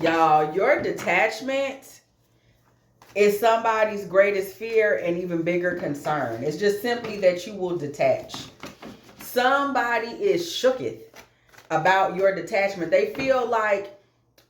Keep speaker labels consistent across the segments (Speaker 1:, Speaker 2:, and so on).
Speaker 1: Y'all, your detachment is somebody's greatest fear and even bigger concern. It's just simply that you will detach. Somebody is shooketh about your detachment. They feel like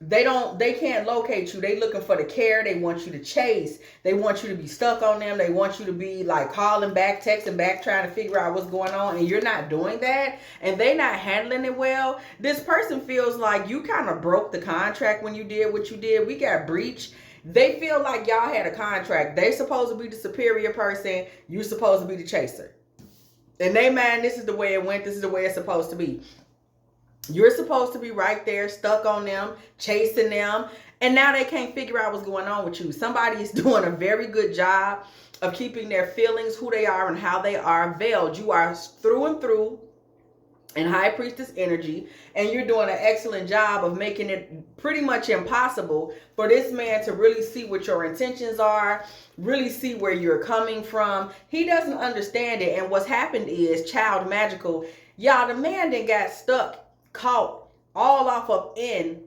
Speaker 1: they can't locate you. They looking for the care. They want you to chase. They want you to be stuck on them. They want you to be like calling back, texting back, trying to figure out what's going on, and you're not doing that, and they not handling it well. This person feels like you kind of broke the contract when you did what you did. We got breached. They feel like y'all had a contract. They supposed to be the superior person. You supposed to be the chaser. And they, man, this is the way it went. This is the way it's supposed to be. You're supposed to be right there, stuck on them, chasing them, and now they can't figure out what's going on with you. Somebody is doing a very good job of keeping their feelings, who they are, and how they are veiled. You are through and through in High Priestess energy, and you're doing an excellent job of making it pretty much impossible for this man to really see what your intentions are, really see where you're coming from. He doesn't understand it, and what's happened is child magical. Y'all, the man then got stuck, caught all off of in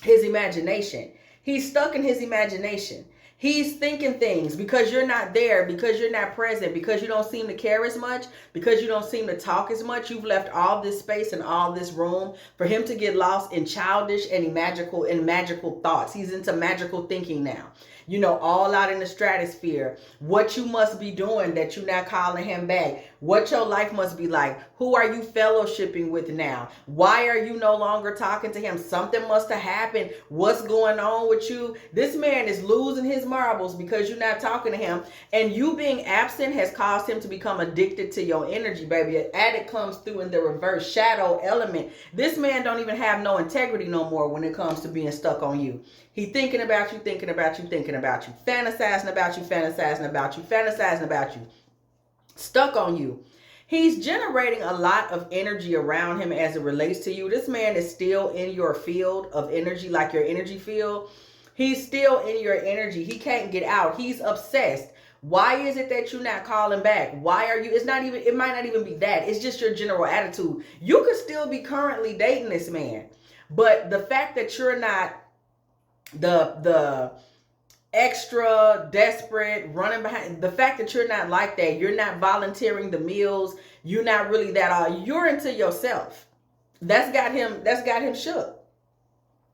Speaker 1: his imagination. He's stuck in his imagination. He's thinking things because you're not there, because you're not present, because you don't seem to care as much, because you don't seem to talk as much. You've left all this space and all this room for him to get lost in childish and magical thoughts. He's into magical thinking now. You know, all out in the stratosphere. What you must be doing that you're not calling him back. What your life must be like. Who are you fellowshipping with now? Why are you no longer talking to him? Something must have happened. What's going on with you? This man is losing his marbles because you're not talking to him. And you being absent has caused him to become addicted to your energy, baby. An addict comes through in the reverse shadow element. This man don't even have no integrity no more when it comes to being stuck on you. He thinking about you, thinking about you, thinking about you, fantasizing about you, fantasizing about you, fantasizing about you, stuck on you. He's generating a lot of energy around him as it relates to you. This man is still in your field of energy, like your energy field. He's still in your energy. He can't get out. He's obsessed. Why is it that you're not calling back? Why are you? It's not even, it might not even be that. It's just your general attitude. You could still be currently dating this man. But the fact that you're not the extra desperate running behind, the fact that you're not like that, you're not volunteering the meals, you're not really that all, you're into yourself. That's got him shook.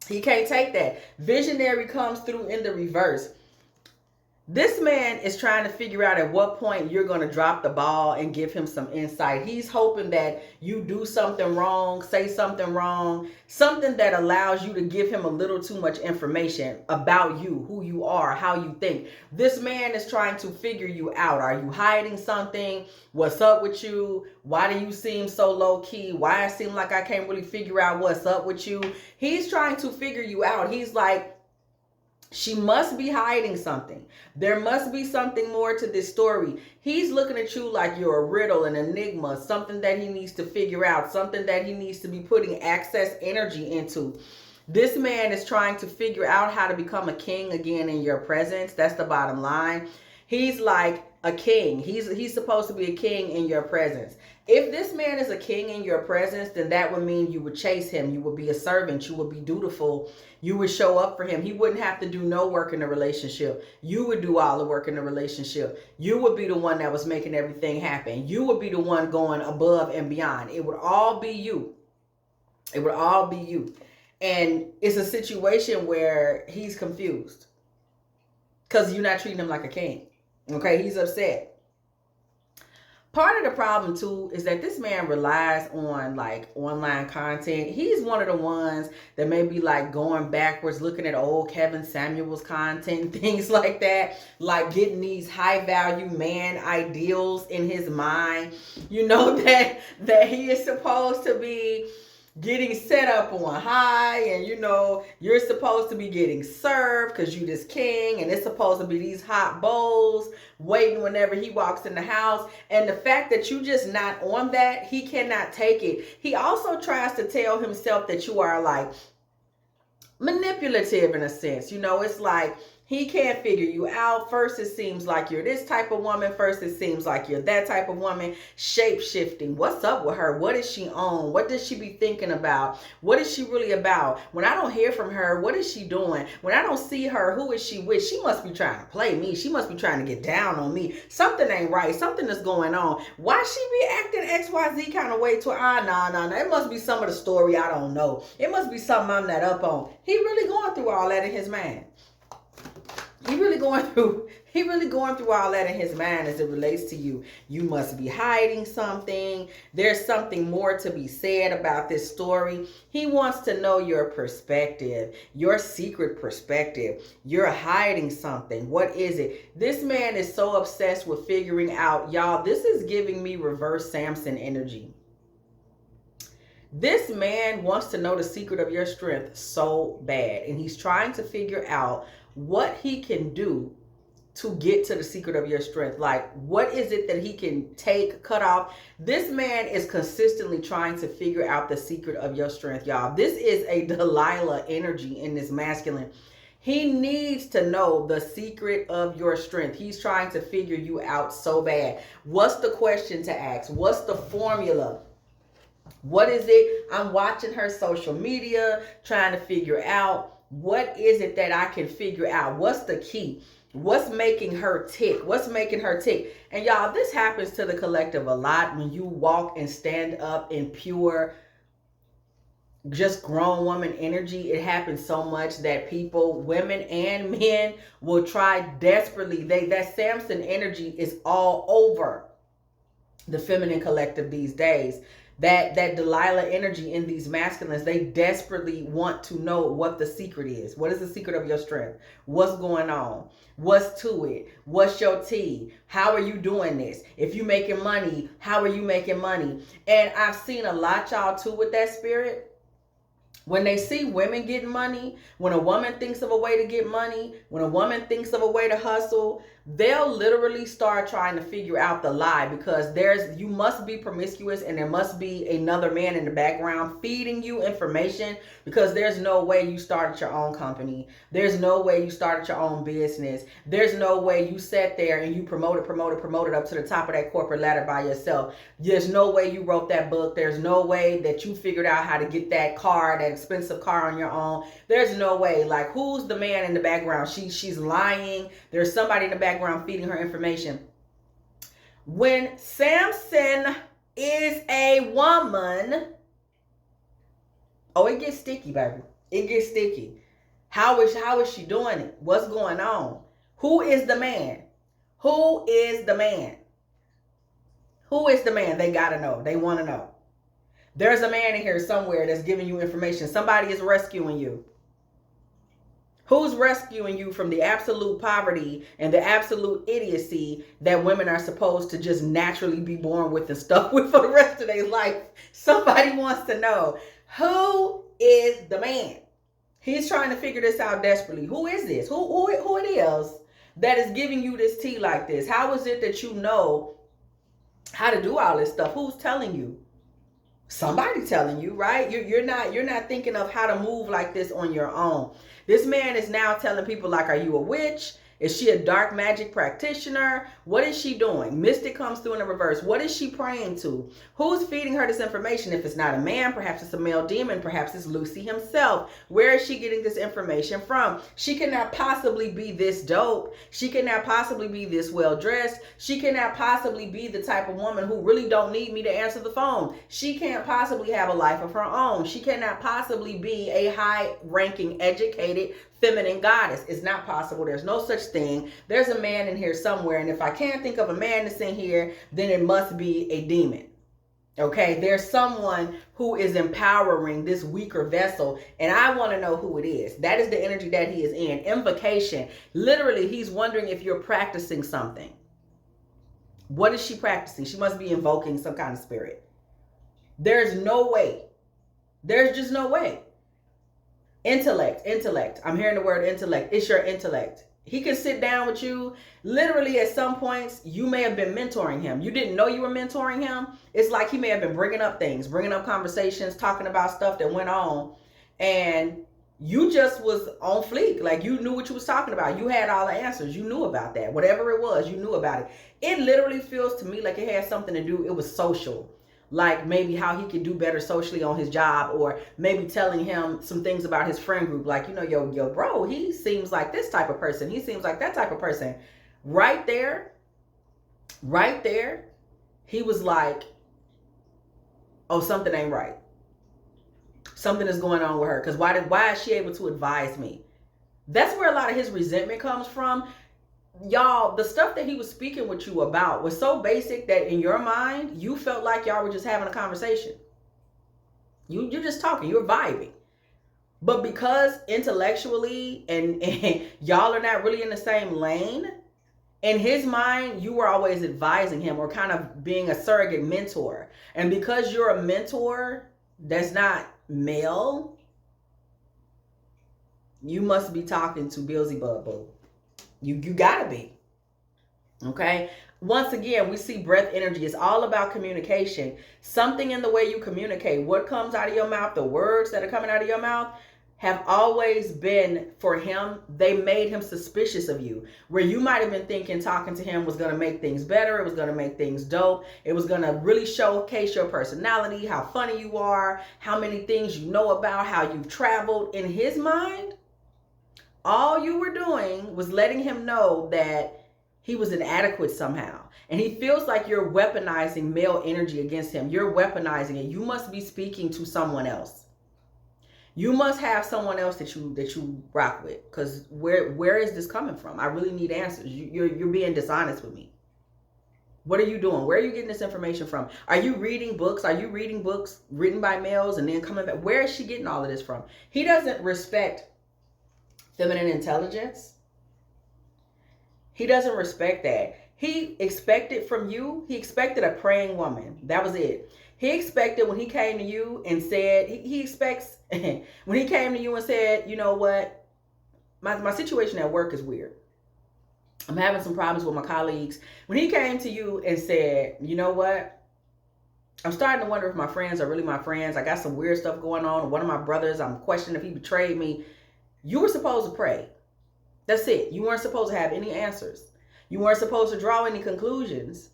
Speaker 1: He can't take that. Visionary comes through in the reverse. This man is trying to figure out at what point you're going to drop the ball and give him some insight. He's hoping that you do something wrong, say something wrong, something that allows you to give him a little too much information about you, who you are, how you think. This man is trying to figure you out. Are you hiding something? What's up with you? Why do you seem so low key? Why it seem like I can't really figure out what's up with you? He's trying to figure you out. He's like, she must be hiding something. There must be something more to this story. He's looking at you like you're a riddle, an enigma, something that he needs to figure out, something that he needs to be putting access energy into. This man is trying to figure out how to become a king again in your presence. That's the bottom line. He's like a king. He's supposed to be a king in your presence. If this man is a king in your presence, then that would mean you would chase him. You would be a servant. You would be dutiful. You would show up for him. He wouldn't have to do no work in the relationship. You would do all the work in the relationship. You would be the one that was making everything happen. You would be the one going above and beyond. It would all be you. It would all be you. And it's a situation where he's confused because you're not treating him like a king. Okay, he's upset. Part of the problem too is that this man relies on like online content. He's one of the ones that may be like going backwards, looking at old Kevin Samuels content and things like that, like getting these high value man ideals in his mind. You know that he is supposed to be getting set up on high, and you know you're supposed to be getting served because you this king, and it's supposed to be these hot bowls waiting whenever he walks in the house. And the fact that you just not on that, he cannot take it. He also tries to tell himself that you are like manipulative in a sense. You know, it's like He can't figure you out. First, it seems like you're this type of woman. First, it seems like you're that type of woman. Shape shifting. What's up with her? What is she on? What does she be thinking about? What is she really about? When I don't hear from her, what is she doing? When I don't see her, who is she with? She must be trying to play me. She must be trying to get down on me. Something ain't right. Something is going on. Why she be acting XYZ kind of way to nah. It must be some of the story I don't know. It must be something I'm not up on. He really going through all that in his mind. He really going through all that in his mind as it relates to you. You must be hiding something. There's something more to be said about this story. He wants to know your perspective, your secret perspective. You're hiding something. What is it? This man is so obsessed with figuring out, y'all, this is giving me reverse Samson energy. This man wants to know the secret of your strength so bad, and he's trying to figure out what he can do to get to the secret of your strength. Like, what is it that he can take, cut off? This man is consistently trying to figure out the secret of your strength, y'all. This is a Delilah energy in this masculine. He needs to know the secret of your strength. He's trying to figure you out so bad. What's the question to ask? What's the formula? What is it? I'm watching her social media, trying to figure out, what is it that I can figure out? What's the key? What's making her tick? What's making her tick? And y'all, this happens to the collective a lot when you walk and stand up in pure, just grown woman energy. It happens so much that people, women and men, will try desperately. That Samson energy is all over the feminine collective these days. That Delilah energy in these masculines, they desperately want to know what the secret is. What is the secret of your strength? What's going on? What's to it? What's your tea? How are you doing this? If you making money, how are you making money? And I've seen a lot, y'all, too, with that spirit. When they see women getting money, when a woman thinks of a way to get money, when a woman thinks of a way to hustle, they'll literally start trying to figure out the lie, because you must be promiscuous and there must be another man in the background feeding you information, because there's no way you started your own company. There's no way you started your own business. There's no way you sat there and you promoted up to the top of that corporate ladder by yourself. There's no way you wrote that book. There's no way that you figured out how to get that car, that expensive car, on your own. There's no way. Like, who's the man in the background? She's lying. There's somebody in the background feeding her information. When Samson is a woman, oh, it gets sticky, baby. It gets sticky. How is she doing it? What's going on? Who is the man? Who is the man? Who is the man? They gotta know. They want to know. There's a man in here somewhere that's giving you information. Somebody is rescuing you. Who's rescuing you from the absolute poverty and the absolute idiocy that women are supposed to just naturally be born with and stuck with for the rest of their life? Somebody wants to know, who is the man? He's trying to figure this out desperately. Who is this? Who it is that is giving you this tea like this? How is it that you know how to do all this stuff? Who's telling you? Somebody telling you, right? You're not thinking of how to move like this on your own. This man is now telling people, like, are you a witch? Is she a dark magic practitioner? What is she doing? Mystic comes through in the reverse. What is she praying to? Who's feeding her this information? If it's not a man, perhaps it's a male demon. Perhaps it's Lucy himself. Where is she getting this information from? She cannot possibly be this dope. She cannot possibly be this well-dressed. She cannot possibly be the type of woman who really don't need me to answer the phone. She can't possibly have a life of her own. She cannot possibly be a high-ranking, educated, feminine goddess. It's not possible. There's no such thing. There's a man in here somewhere, and if I can't think of a man that's in here, then it must be a demon. Okay, there's someone who is empowering this weaker vessel, and I want to know who it is. That is the energy that he is in. Invocation. Literally, he's wondering if you're practicing something. What is she practicing? She must be invoking some kind of spirit. There's no way. There's just no way. Intellect. I'm hearing the word intellect. It's your intellect. He can sit down with you. Literally, at some points, you may have been mentoring him. You didn't know you were mentoring him. It's like he may have been bringing up things, bringing up conversations, talking about stuff that went on. And You just was on fleek. Like, you knew what you was talking about. You had all the answers. You knew about that. Whatever it was, you knew about it. It literally feels to me like it had something to do. It was social. Like maybe how he could do better socially on his job, or maybe telling him some things about his friend group. Like, yo, bro, he seems like this type of person. He seems like that type of person. Right there, he was like, oh, something ain't right. Something is going on with her, because why is she able to advise me? That's where a lot of his resentment comes from. Y'all, the stuff that he was speaking with you about was so basic that in your mind, you felt like y'all were just having a conversation. You're just talking, you're vibing. But because intellectually and y'all are not really in the same lane, in his mind, you were always advising him or kind of being a surrogate mentor. And because you're a mentor that's not male, you must be talking to Beelzebub, boo. You gotta be. Okay? Once again, we see breath energy. It's all about communication. Something in the way you communicate, what comes out of your mouth, the words that are coming out of your mouth, have always been, for him, they made him suspicious of you. Where you might have been thinking talking to him was going to make things better. It was going to make things dope. It was going to really showcase your personality, how funny you are, how many things you know about, how you've traveled. In his mind, all you were doing was letting him know that he was inadequate somehow. And he feels like you're weaponizing male energy against him. You're weaponizing it. You must be speaking to someone else. You must have someone else that you rock with, because where is this coming from? I really need answers. You're being dishonest with me. What are you doing? Where are you getting this information from? Are you reading books? Are you reading books written by males and then coming back? Where is she getting all of this from? He doesn't respect feminine intelligence. He doesn't respect that. He expected from you, he expected a praying woman. That was it. He expected when he came to you and said, he expects when he came to you and said, you know what, my situation at work is weird. I'm having some problems with my colleagues. When he came to you and said, you know what, I'm starting to wonder if my friends are really my friends. I got some weird stuff going on. One of my brothers, I'm questioning if he betrayed me. You were supposed to pray. That's it. You weren't supposed to have any answers. You weren't supposed to draw any conclusions.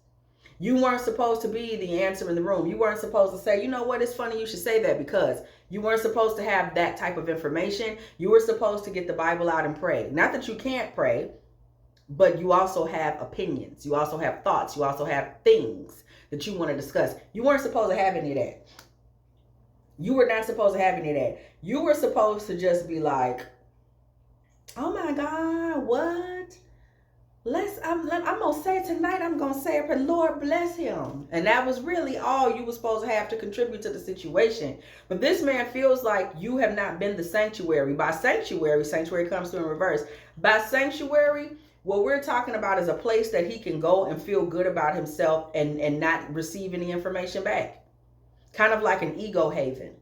Speaker 1: You weren't supposed to be the answer in the room. You weren't supposed to say, you know what, it's funny you should say that, because you weren't supposed to have that type of information. You were supposed to get the Bible out and pray. Not that you can't pray, but you also have opinions. You also have thoughts. You also have things that you want to discuss. You weren't supposed to have any of that. You were not supposed to have any of that. You were supposed to just be like, oh my God, what? I'm gonna say tonight, I'm gonna say it, Lord bless him. And that was really all you were supposed to have to contribute to the situation. But this man feels like you have not been the sanctuary. By sanctuary comes through in reverse. By sanctuary, what we're talking about is a place that he can go and feel good about himself and not receive any information back. Kind of like an ego haven.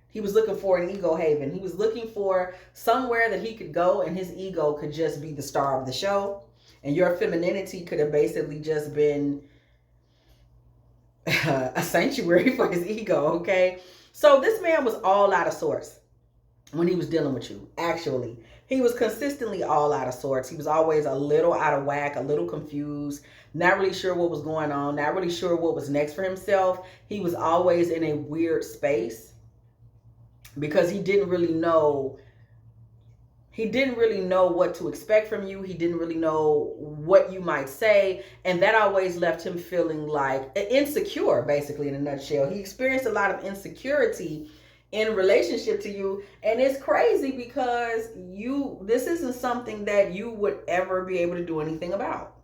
Speaker 1: He was looking for an ego haven. He was looking for somewhere that he could go and his ego could just be the star of the show. And your femininity could have basically just been a sanctuary for his ego, okay? So this man was all out of sorts when he was dealing with you, actually. He was consistently all out of sorts. He was always a little out of whack, a little confused, not really sure what was going on, not really sure what was next for himself. He was always in a weird space because he didn't really know what to expect from you. He didn't really know what you might say. And that always left him feeling like insecure, basically, in a nutshell. He experienced a lot of insecurity in relationship to you. And it's crazy because this isn't something that you would ever be able to do anything about.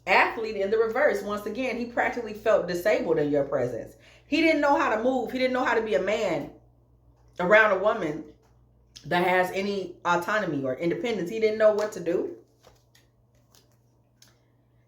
Speaker 1: Athlete in the reverse. Once again, he practically felt disabled in your presence. He didn't know how to move. He didn't know how to be a man around a woman that has any autonomy or independence. He didn't know what to do.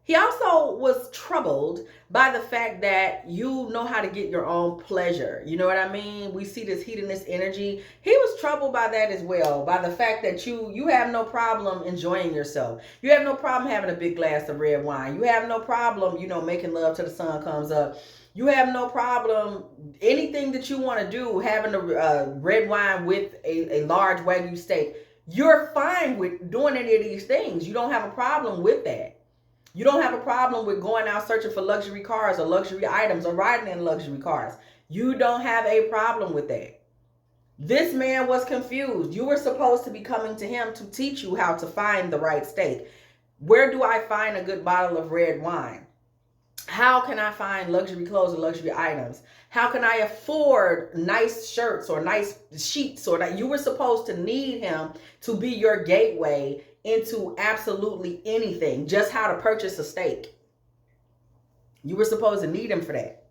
Speaker 1: He also was troubled by the fact that you know how to get your own pleasure. You know what I mean? We see this hedonist energy. He was troubled by that as well, by the fact that you have no problem enjoying yourself. You have no problem having a big glass of red wine. You have no problem, making love till the sun comes up. You have no problem. Anything that you want to do, having a red wine with a large Wagyu steak, you're fine with doing any of these things. You don't have a problem with that. You don't have a problem with going out searching for luxury cars or luxury items or riding in luxury cars. You don't have a problem with that. This man was confused. You were supposed to be coming to him to teach you how to find the right steak. Where do I find a good bottle of red wine? How can I find luxury clothes or luxury items? How can I afford nice shirts or nice sheets? Or that you were supposed to need him to be your gateway into absolutely anything. Just how to purchase a steak. You were supposed to need him for that.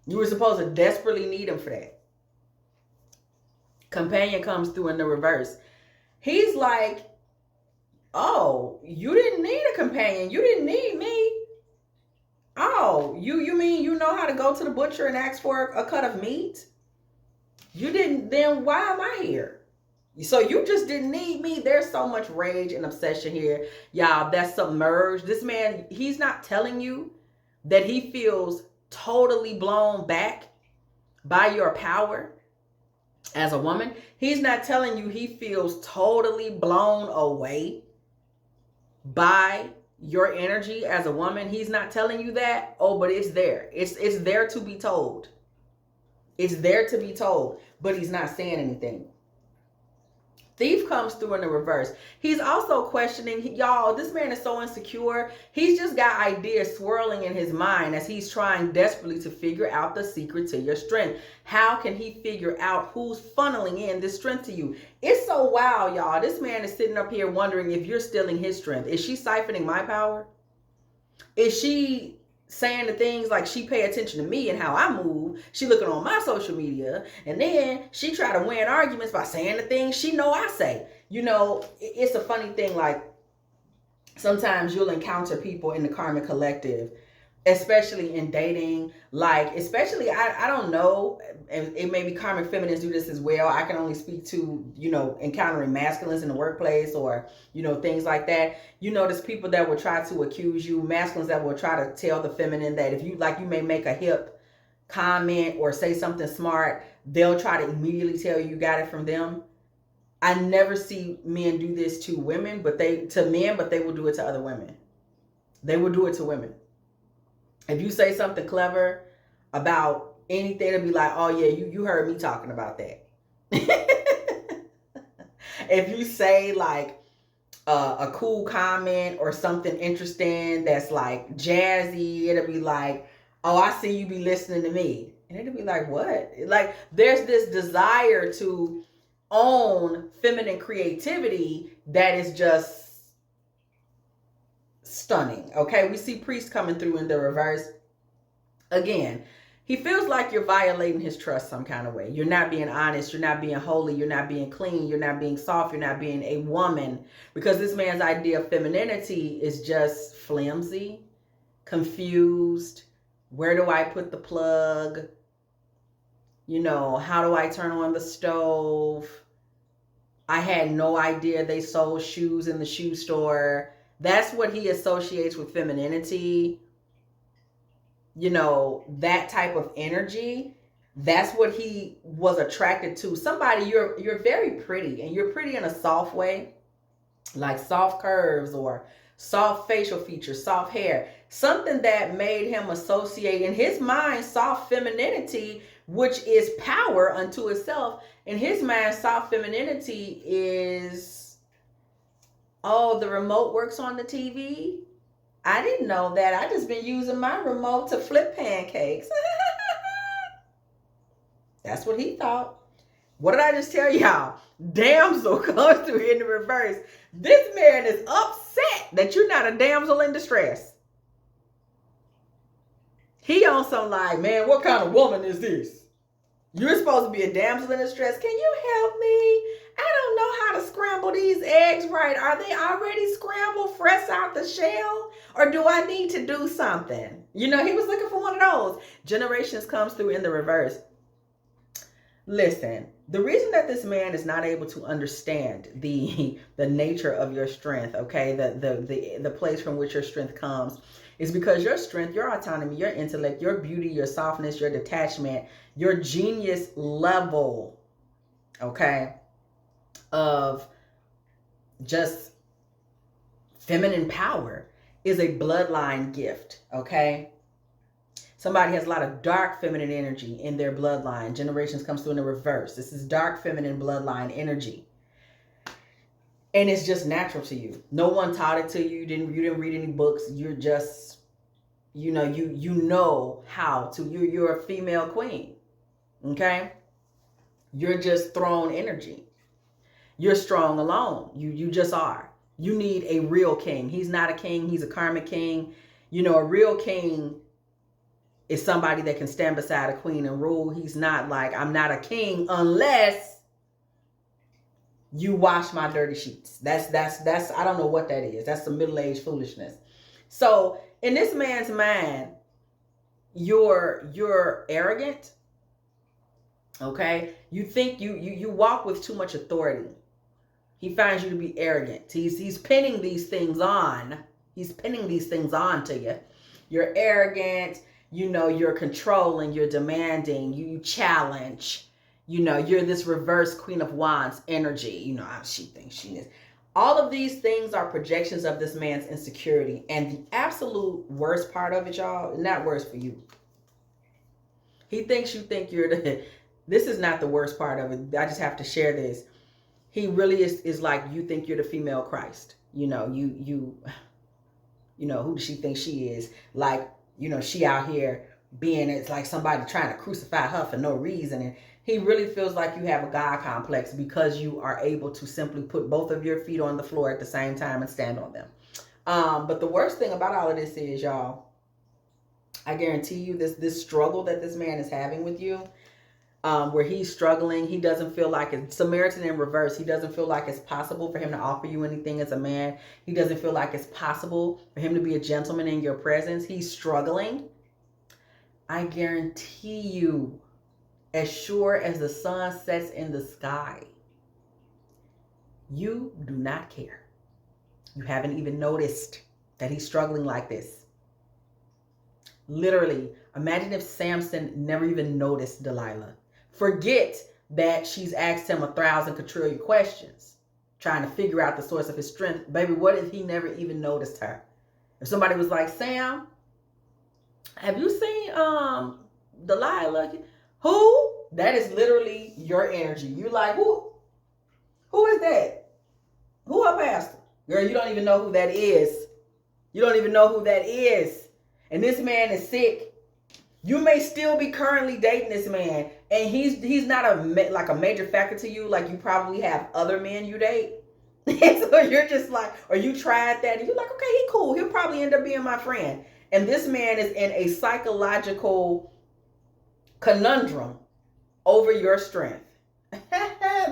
Speaker 1: You were supposed to desperately need him for that. Companion comes through in the reverse. He's like, oh, you didn't need a companion. You didn't need me. Oh, you mean you know how to go to the butcher and ask for a cut of meat? You didn't, then why am I here? So you just didn't need me. There's so much rage and obsession here, y'all, that's submerged. This man, he's not telling you that he feels totally blown back by your power as a woman. He's not telling you he feels totally blown away by your energy as a woman. He's not telling you that. Oh, but it's there. It's there to be told. It's there to be told, but he's not saying anything. Thief comes through in the reverse. He's also questioning, y'all, this man is so insecure. He's just got ideas swirling in his mind as he's trying desperately to figure out the secret to your strength. How can he figure out who's funneling in this strength to you? It's so wild, y'all. This man is sitting up here wondering if you're stealing his strength. Is she siphoning my power? Is she saying the things like she pay attention to me and how I move? She looking on my social media, and then she try to win arguments by saying the things she know I say. You know, it's a funny thing. Like, sometimes you'll encounter people in the karmic collective, especially in dating, like, especially, I don't know, and it may be karmic feminines do this as well. I can only speak to, you know, encountering masculines in the workplace or, you know, things like that. You notice people that will try to accuse you, masculines that will try to tell the feminine that if you, like, you may make a hip comment or say something smart, they'll try to immediately tell you got it from them. I never see men do this to women, but they will do it to other women. They will do it to women. If you say something clever about anything, it'll be like, oh yeah, you heard me talking about that. If you say like a cool comment or something interesting that's like jazzy, it'll be like, oh, I see you be listening to me. And it'll be like, what? Like, there's this desire to own feminine creativity that is just stunning. Okay, we see priest coming through in the reverse. Again, he feels like you're violating his trust some kind of way. You're not being honest. You're not being holy. You're not being clean. You're not being soft. You're not being a woman, because this man's idea of femininity is just flimsy, confused. Where do I put the plug? You know, how do I turn on the stove? I had no idea they sold shoes in the shoe store. That's what he associates with femininity. You know, that type of energy. That's what he was attracted to. Somebody, you're very pretty, and you're pretty in a soft way, like soft curves or soft facial features, soft hair. Something that made him associate in his mind soft femininity, which is power unto itself. In his mind, soft femininity is, oh, the remote works on the TV. I didn't know that. I just been using my remote to flip pancakes. That's what he thought. What did I just tell y'all? Damsel comes through in the reverse. This man is upset that you're not a damsel in distress. He on some like, man, what kind of woman is this? You're supposed to be a damsel in distress. Can you help me? I don't know how to scramble these eggs right. Are they already scrambled, fresh out the shell? Or do I need to do something? You know, he was looking for one of those. Generations comes through in the reverse. Listen, the reason that this man is not able to understand the nature of your strength, okay, the place from which your strength comes, is because your strength, your autonomy, your intellect, your beauty, your softness, your detachment, your genius level, okay, of just feminine power is a bloodline gift, okay? Somebody has a lot of dark feminine energy in their bloodline. Generations comes through in the reverse. This is dark feminine bloodline energy. And it's just natural to you. No one taught it to you. You didn't read any books. You're just, you know how to. You're a female queen. Okay? You're just throne energy. You're strong alone. You just are. You need a real king. He's not a king. He's a karmic king. A real king is somebody that can stand beside a queen and rule. He's not like, I'm not a king unless you wash my dirty sheets. That's I don't know what that is. That's some middle-aged foolishness. So in this man's mind, you're arrogant. Okay? You think you walk with too much authority. He finds you to be arrogant. He's pinning these things on. He's pinning these things on to you. You're arrogant. You're controlling. You're demanding. You challenge. You're this reverse Queen of Wands energy. She thinks she is. All of these things are projections of this man's insecurity. And the absolute worst part of it, y'all, not worse for you. He thinks you think you're the... This is not the worst part of it. I just have to share this. He really is like, you think you're the female Christ. Who does she think she is? Like, she out here being, it's like somebody trying to crucify her for no reason. And he really feels like you have a God complex because you are able to simply put both of your feet on the floor at the same time and stand on them. But the worst thing about all of this is, y'all, I guarantee you this struggle that this man is having with you, where he's struggling, he doesn't feel like it's Samaritan in reverse. He doesn't feel like it's possible for him to offer you anything as a man. He doesn't feel like it's possible for him to be a gentleman in your presence. He's struggling. I guarantee you, as sure as the sun sets in the sky, you do not care. You haven't even noticed that he's struggling like this. Literally, imagine if Samson never even noticed Delilah. Forget that she's asked him 1,000 quadrillion questions, trying to figure out the source of his strength. Baby, what if he never even noticed her? If somebody was like, Sam, have you seen Delilah? Who? That is literally your energy. You're like, who is that? Who her pastor? Girl, you don't even know who that is. You don't even know who that is. And this man is sick. You may still be currently dating this man, and he's not a major factor to you. Like, you probably have other men you date. And so you're just like, or you tried that, and you're like, okay, he cool. He'll probably end up being my friend. And this man is in a psychological conundrum over your strength.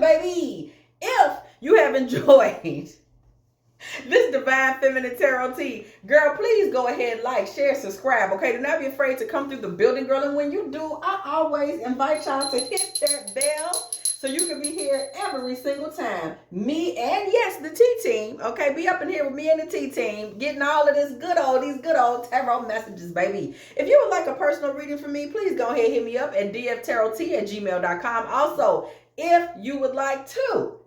Speaker 1: Baby, if you have enjoyed this Divine Feminine Tarot Tea, girl, please go ahead, like, share, subscribe, okay? Do not be afraid to come through the building, girl. And when you do, I always invite y'all to hit that bell so you can be here every single time. Me and, yes, the T-Team, okay? Be up in here with me and the T-Team, getting all of these good old tarot messages, baby. If you would like a personal reading from me, please go ahead and hit me up at dftarottea@gmail.com. Also, if you would like to,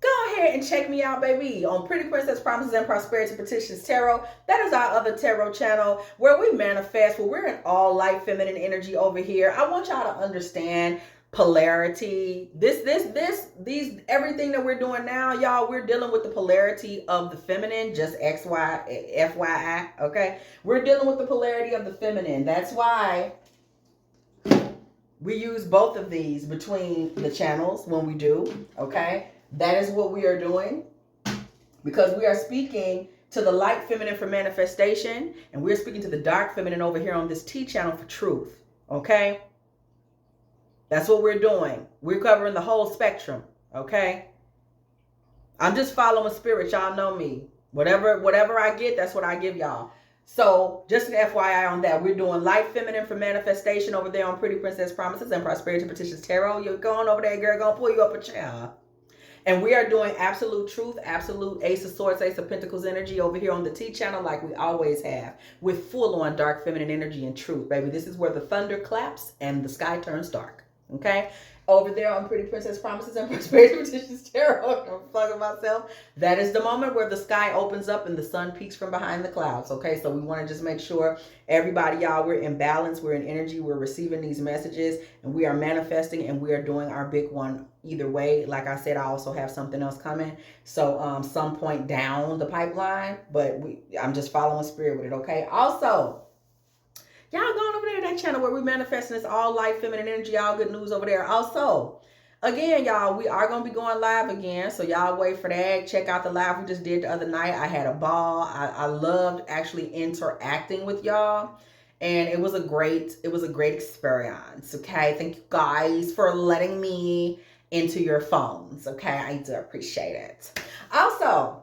Speaker 1: go ahead and check me out, baby, on Pretty Princess Promises and Prosperity Petitions Tarot. That is our other tarot channel where we manifest, where we're in all light feminine energy over here. I want y'all to understand polarity. Everything that we're doing now, y'all, we're dealing with the polarity of the feminine, just FYI, okay? We're dealing with the polarity of the feminine. That's why we use both of these between the channels when we do, okay? That is what we are doing, because we are speaking to the light feminine for manifestation, and we're speaking to the dark feminine over here on this T channel for truth, okay? That's what we're doing. We're covering the whole spectrum, okay? I'm just following spirit. Y'all know me. Whatever I get, that's what I give y'all. So just an FYI on that, we're doing light feminine for manifestation over there on Pretty Princess Promises and Prosperity Petitions Tarot. You're going over there, girl, gonna pull you up a chair. And we are doing absolute truth, absolute Ace of Swords, Ace of Pentacles energy over here on the T channel like we always have, with full on dark feminine energy and truth, baby. This is where the thunder claps and the sky turns dark. Okay? Over there on Pretty Princess Promises and Prosperity Petitions Tarot, I'm fucking myself. That is the moment where the sky opens up and the sun peeks from behind the clouds. Okay, so we want to just make sure everybody, y'all, we're in balance, we're in energy, we're receiving these messages, and we are manifesting, and we are doing our big one either way. Like I said, I also have something else coming. So some point down the pipeline, but I'm just following spirit with it. Okay. Also, y'all going over there to that channel where we're manifesting this all life, feminine energy, all good news over there. Also, again, y'all, we are going to be going live again. So y'all wait for that. Check out the live we just did the other night. I had a ball. I loved actually interacting with y'all. And it was a great experience. Okay. Thank you guys for letting me into your phones. Okay. I do appreciate it. Also,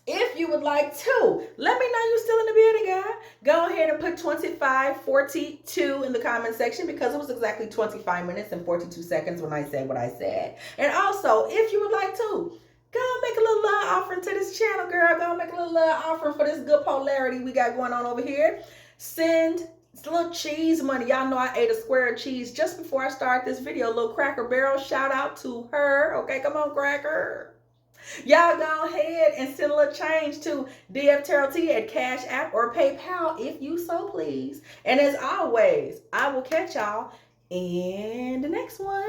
Speaker 1: if you would like to, let me know you're still in the building, guy. Go ahead and put 2542 in the comment section, because it was exactly 25 minutes and 42 seconds when I said what I said. And also, if you would like to, go make a little love offering to this channel, girl. Go make a little love offering for this good polarity we got going on over here. Send a little cheese money. Y'all know I ate a square of cheese just before I start this video. A little Cracker Barrel. Shout out to her. Okay, come on, Cracker. Y'all go ahead and send a little change to dftarottea at Cash App or PayPal if you so please. And as always, I will catch y'all in the next one.